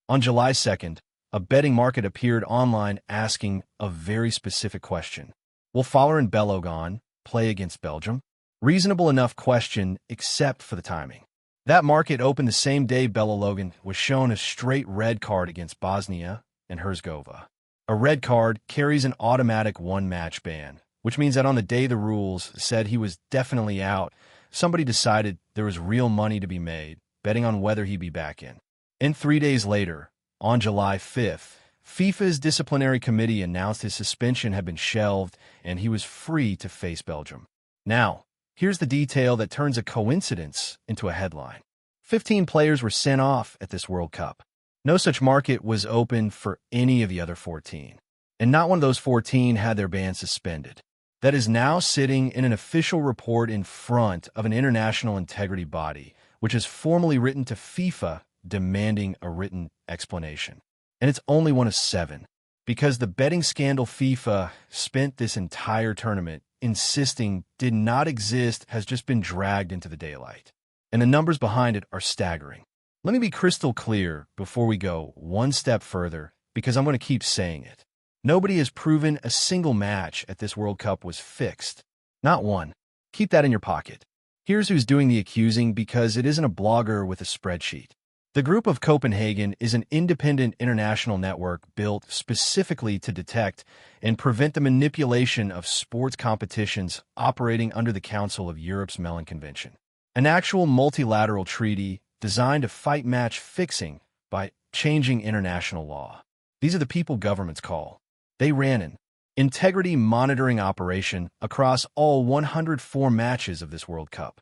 On July 2nd, a betting market appeared online asking a very specific question. Will Fowler and Bellogan play against Belgium? Reasonable enough question, except for the timing. That market opened the same day Bellogan was shown a straight red card against Bosnia and Herzegovina. A red card carries an automatic one-match ban, which means that on the day the rules said he was definitely out, somebody decided there was real money to be made, betting on whether he'd be back in. And 3 days later, on July 5th, FIFA's disciplinary committee announced his suspension had been shelved and he was free to face Belgium. Now, here's the detail that turns a coincidence into a headline. 15 players were sent off at this World Cup. No such market was open for any of the other 14. And not one of those 14 had their ban suspended. That is now sitting in an official report in front of an international integrity body, which has formally written to FIFA demanding a written explanation. And it's only one of 7, because the betting scandal FIFA spent this entire tournament insisting did not exist has just been dragged into the daylight. And the numbers behind it are staggering. Let me be crystal clear before we go one step further, because I'm going to keep saying it. Nobody has proven a single match at this World Cup was fixed. Not one. Keep that in your pocket. Here's who's doing the accusing, because it isn't a blogger with a spreadsheet. The Group of Copenhagen is an independent international network built specifically to detect and prevent the manipulation of sports competitions operating under the Council of Europe's Mellon Convention, an actual multilateral treaty designed to fight match fixing by changing international law. These are the people governments call. They ran an integrity monitoring operation across all 104 matches of this World Cup.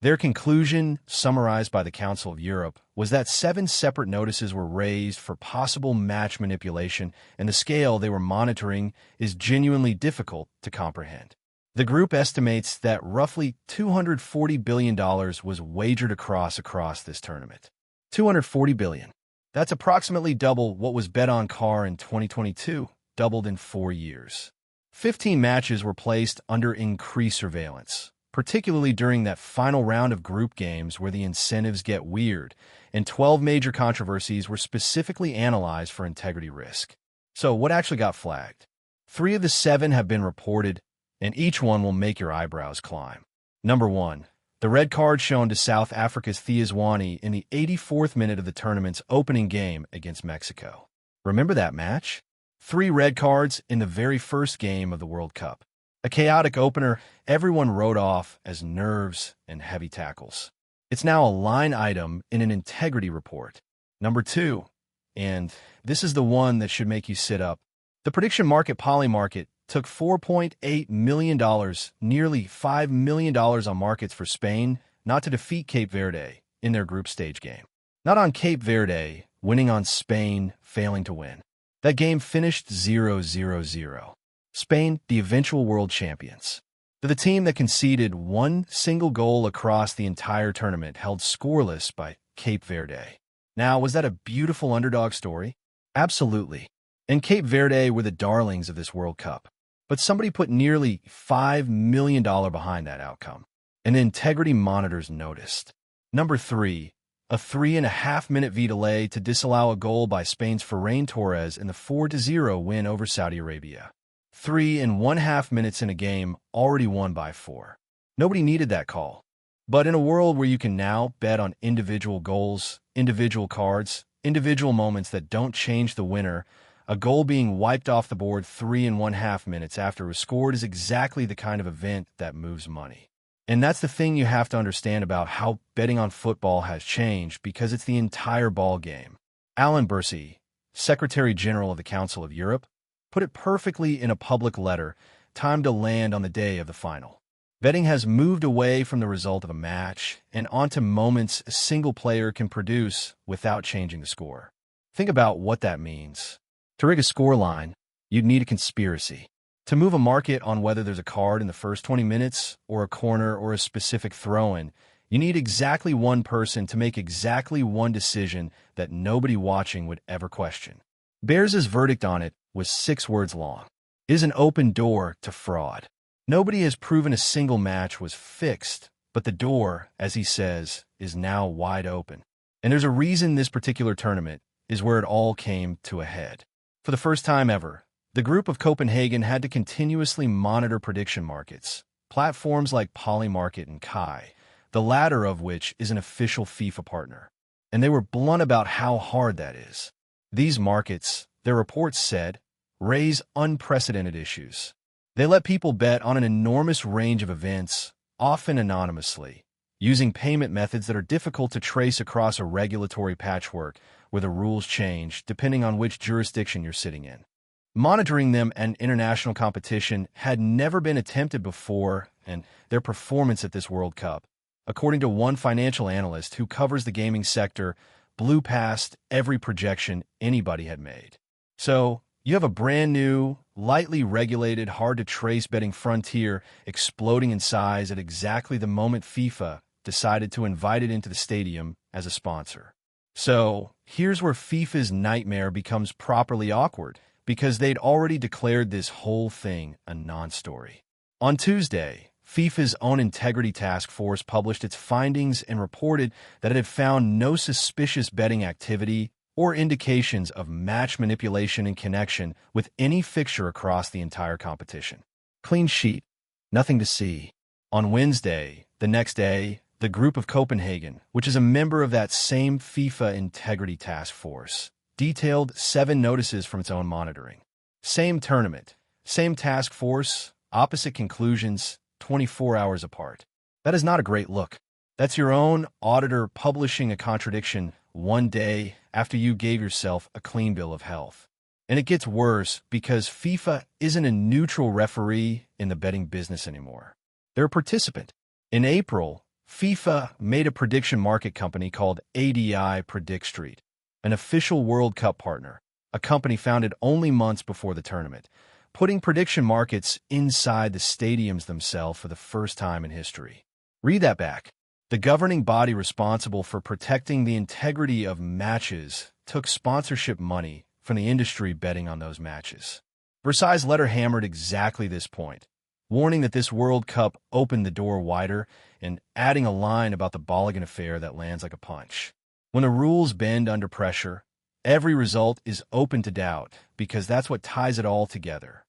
Their conclusion, summarized by the Council of Europe, was that 7 separate notices were raised for possible match manipulation, and the scale they were monitoring is genuinely difficult to comprehend. The group estimates that roughly $240 billion was wagered across this tournament. $240 billion. That's approximately double what was bet on car in 2022, doubled in 4 years. 15 matches were placed under increased surveillance, particularly during that final round of group games where the incentives get weird, and 12 major controversies were specifically analyzed for integrity risk. So what actually got flagged? 3 of the 7 have been reported, and each one will make your eyebrows climb. Number 1. The red card shown to South Africa's Thiazwani in the 84th minute of the tournament's opening game against Mexico. Remember that match? 3 red cards in the very first game of the World Cup. A chaotic opener everyone wrote off as nerves and heavy tackles. It's now a line item in an integrity report. Number 2, and this is the one that should make you sit up. The prediction market Polymarket took $4.8 million, nearly $5 million on markets for Spain not to defeat Cape Verde in their group stage game. Not on Cape Verde, winning on Spain, failing to win. That game finished 0-0-0. Spain, the eventual world champions. The team that conceded one single goal across the entire tournament held scoreless by Cape Verde. Now, was that a beautiful underdog story? Absolutely. And Cape Verde were the darlings of this World Cup. But somebody put nearly $5 million behind that outcome. And the integrity monitors noticed. Number 3, a 3.5-minute V delay to disallow a goal by Spain's Ferran Torres in the 4-0 win over Saudi Arabia. 3.5 minutes in a game already won by 4. Nobody needed that call. But in a world where you can now bet on individual goals, individual cards, individual moments that don't change the winner, a goal being wiped off the board 3.5 minutes after it was scored is exactly the kind of event that moves money. And that's the thing you have to understand about how betting on football has changed, because it's the entire ball game. Alan Bursey, Secretary General of the Council of Europe, put it perfectly in a public letter, timed to land on the day of the final. Betting has moved away from the result of a match and onto moments a single player can produce without changing the score. Think about what that means. To rig a scoreline, you'd need a conspiracy. To move a market on whether there's a card in the first 20 minutes or a corner or a specific throw-in, you need exactly one person to make exactly one decision that nobody watching would ever question. Bears' verdict on it was 6 words long. It is an open door to fraud. Nobody has proven a single match was fixed, but the door, as he says, is now wide open. And there's a reason this particular tournament, is where it all came to a head. For the first time ever, the group of Copenhagen had to continuously monitor prediction markets, platforms like Polymarket and Kai, the latter of which is an official FIFA partner. And they were blunt about how hard that is. These markets, their reports said, raise unprecedented issues. They let people bet on an enormous range of events, often anonymously, using payment methods that are difficult to trace across a regulatory patchwork where the rules change depending on which jurisdiction you're sitting in. Monitoring them and international competition had never been attempted before, and their performance at this World Cup, according to one financial analyst who covers the gaming sector, blew past every projection anybody had made. So, you have a brand new, lightly regulated, hard-to-trace betting frontier exploding in size at exactly the moment FIFA decided to invite it into the stadium as a sponsor. So, here's where FIFA's nightmare becomes properly awkward, because they'd already declared this whole thing a non-story. On Tuesday, FIFA's own Integrity Task Force published its findings and reported that it had found no suspicious betting activity or indications of match manipulation in connection with any fixture across the entire competition. Clean sheet. Nothing to see. On Wednesday, the next day, the group of Copenhagen, which is a member of that same FIFA Integrity Task Force, detailed 7 notices from its own monitoring. Same tournament, same task force, opposite conclusions, 24 hours apart. That is not a great look. That's your own auditor publishing a contradiction one day after you gave yourself a clean bill of health. And it gets worse because FIFA isn't a neutral referee in the betting business anymore. They're a participant. In April, FIFA made a prediction market company called ADI Predict Street, an official World Cup partner, a company founded only months before the tournament, putting prediction markets inside the stadiums themselves for the first time in history. Read that back. The governing body responsible for protecting the integrity of matches took sponsorship money from the industry betting on those matches. Versailles' letter hammered exactly this point, warning that this World Cup opened the door wider and adding a line about the Bolligan affair that lands like a punch. When the rules bend under pressure, every result is open to doubt because that's what ties it all together.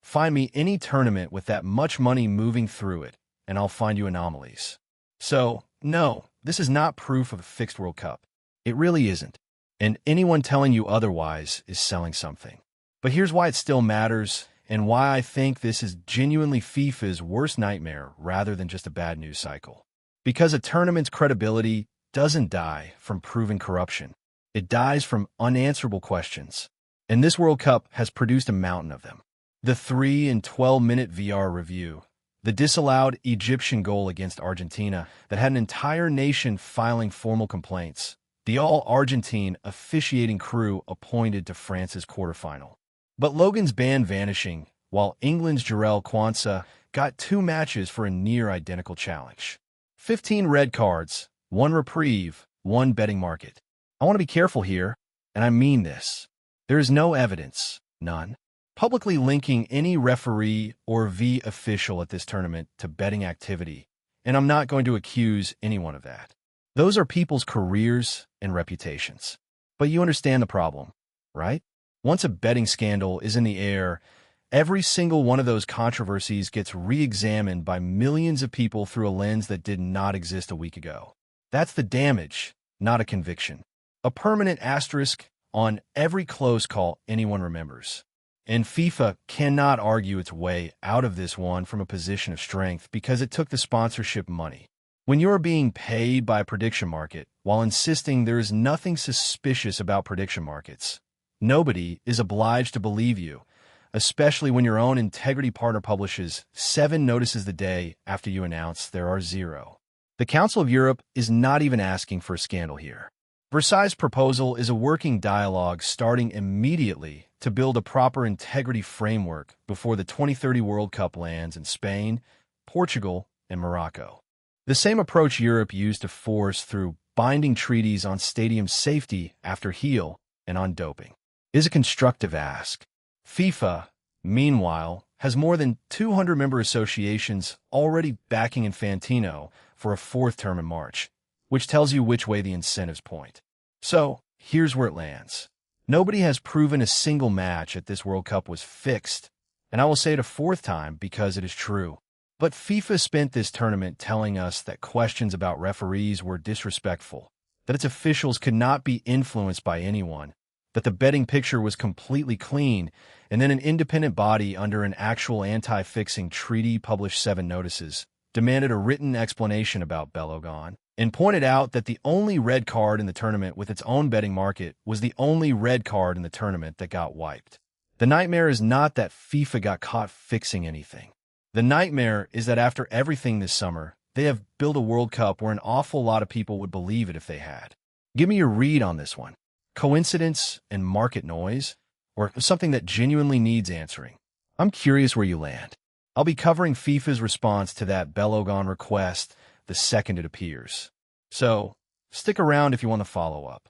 Find me any tournament with that much money moving through it, and I'll find you anomalies. So, no, this is not proof of a fixed World Cup. It really isn't. And anyone telling you otherwise is selling something. But here's why it still matters, and why I think this is genuinely FIFA's worst nightmare rather than just a bad news cycle. Because a tournament's credibility doesn't die from proven corruption. It dies from unanswerable questions. And this World Cup has produced a mountain of them. The 3 and 12-minute VR review, the disallowed Egyptian goal against Argentina that had an entire nation filing formal complaints, the all-Argentine officiating crew appointed to France's quarterfinal. But Logan's ban vanishing, while England's Jarell Quansah got 2 matches for a near-identical challenge. 15 red cards, 1 reprieve, 1 betting market. I want to be careful here, and I mean this. There is no evidence, none, publicly linking any referee or V official at this tournament to betting activity, and I'm not going to accuse anyone of that. Those are people's careers and reputations. But you understand the problem, right? Once a betting scandal is in the air, every single one of those controversies gets re-examined by millions of people through a lens that did not exist a week ago. That's the damage, not a conviction. A permanent asterisk on every close call anyone remembers. And FIFA cannot argue its way out of this one from a position of strength because it took the sponsorship money. When you're being paid by a prediction market while insisting there is nothing suspicious about prediction markets, nobody is obliged to believe you, especially when your own integrity partner publishes 7 notices the day after you announce there are 0. The Council of Europe is not even asking for a scandal here. Versailles' proposal is a working dialogue starting immediately to build a proper integrity framework before the 2030 World Cup lands in Spain, Portugal, and Morocco. The same approach Europe used to force through binding treaties on stadium safety after heel and on doping is a constructive ask. FIFA, meanwhile, has more than 200 member associations already backing Infantino for a 4th term in March, which tells you which way the incentives point. So, Here's where it lands. Nobody has proven a single match at this World Cup was fixed, and I will say it a fourth time because it is true. But FIFA spent this tournament telling us that questions about referees were disrespectful, that its officials could not be influenced by anyone, that the betting picture was completely clean, and then an independent body under an actual anti-fixing treaty published 7 notices, demanded a written explanation about Belogan, and pointed out that the only red card in the tournament with its own betting market was the only red card in the tournament that got wiped. The nightmare is not that FIFA got caught fixing anything. The nightmare is that after everything this summer, they have built a World Cup where an awful lot of people would believe it if they had. Give me your read on this one. Coincidence and market noise, or something that genuinely needs answering? I'm curious where you land. I'll be covering FIFA's response to that Belogan request the second it appears. So, stick around if you want to follow up.